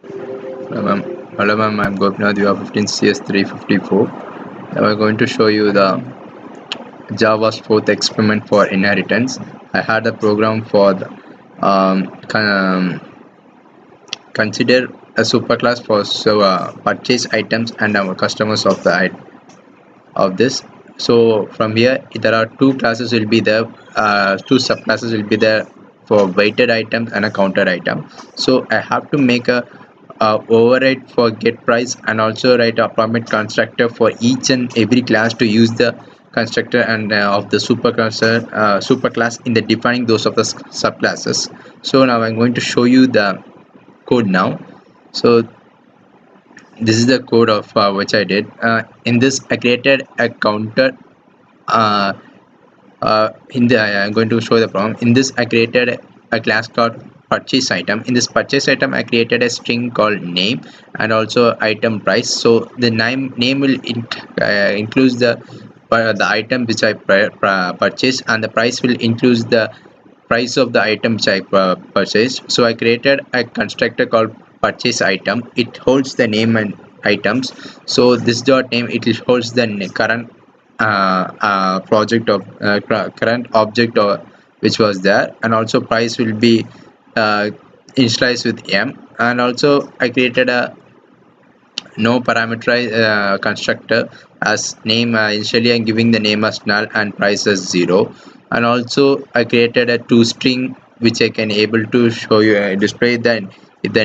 Hello ma'am, I'm Gopinath, you are 15 CS354. Now I'm going to show you the Java's fourth experiment for inheritance. I had a program for the, consider a superclass for purchase items and our customers of the of this. So from here there are two classes will be there, two subclasses will be there for weighted items and a counter item. So I have to make a override for get price and also write a appointment constructor for each and every class to use the constructor and of the superclass in the defining those of the subclasses. So now I'm going to show you the code now. So this is the code of which I did. In this I created a counter. uh, I'm going to show the problem. In this I created a class called purchase item. In this purchase item I created a string called name and also item price. So the name will include the item which I purchased, and the price will include the price of the item which I purchased. So I created a constructor called purchase item. It holds the name and items. So this dot name, it holds the current project of current object or which was there, and also price will be uh, initialized with m. And also I created a no parameterized constructor as name. Initially I'm giving the name as null and price as 0. And also I created a toString which I can able to show you, display the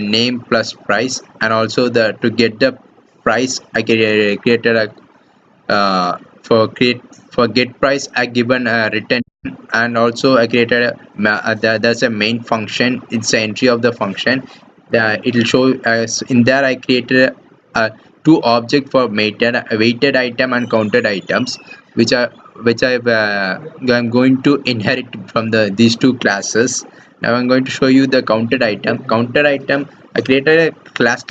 name plus price. And also the to get the price I created a for get price I given a return. And also I created there's a main function. It's the entry of the function. It will show as in there I created two object for weighted item and counted items, which are which I'm going to inherit from the these two classes. Now I'm going to show you the counted item. Counted item, I created a class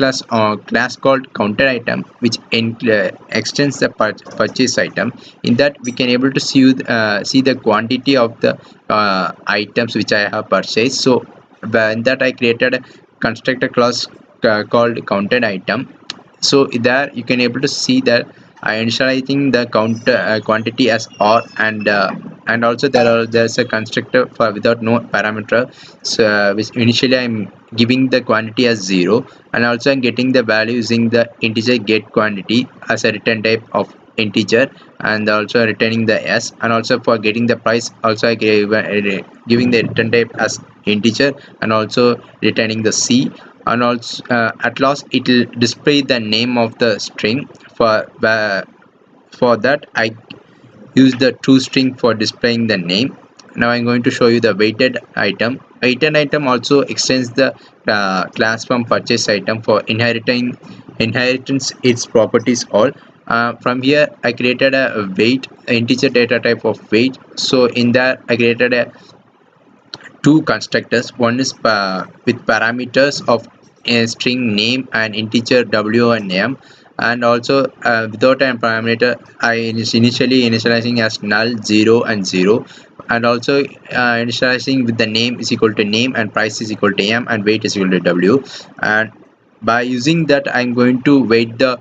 called counted item, which extends the purchase item. In that we can able to see the quantity of the items which I have purchased. So in that I created a constructor class called counted item. So there you can able to see that I initializing the quantity as r. And also there's a constructor for without no parameter. So which initially I'm giving the quantity as 0, and also I'm getting the value using the integer get quantity as a return type of integer, and also returning the s. And also for getting the price also I giving the return type as integer and also returning the c. And also at last it will display the name of the string. For that I use the toString for displaying the name. Now I'm going to show you the weighted item. Weighted item also extends the class from purchase item for inheritance its properties all. From here I created a weight integer data type of weight. So in that I created a two constructors. One is with parameters of a string name and integer w and m. And also without a parameter I initially initializing as null 0 and 0. And also initializing with the name is equal to name and price is equal to m and weight is equal to w. And by using that I'm going to weight the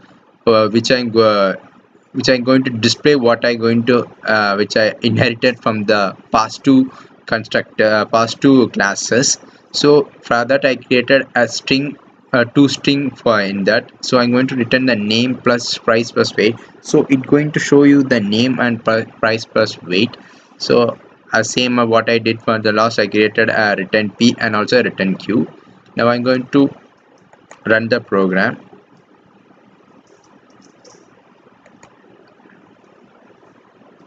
which I'm going to display what I going to which I inherited from the past two constructor past two classes. So for that I created a string toString for in that. So I'm going to return the name plus price plus weight. So it's going to show you the name and price plus weight. So same what I did for the last, I created a return p and also a return q. Now I'm going to run the program.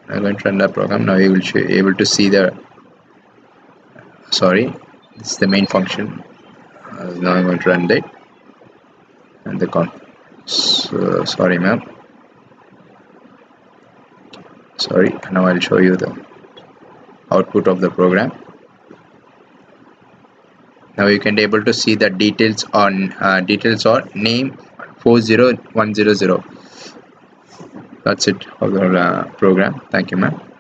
I'm going to run the program. Now you will able to see the sorry, this is the main function. Now I'm going to run that and the sorry ma'am, sorry. Now I'll show you the output of the program. Now you can be able to see the details on details or name 40100. That's it for the program. Thank you ma'am.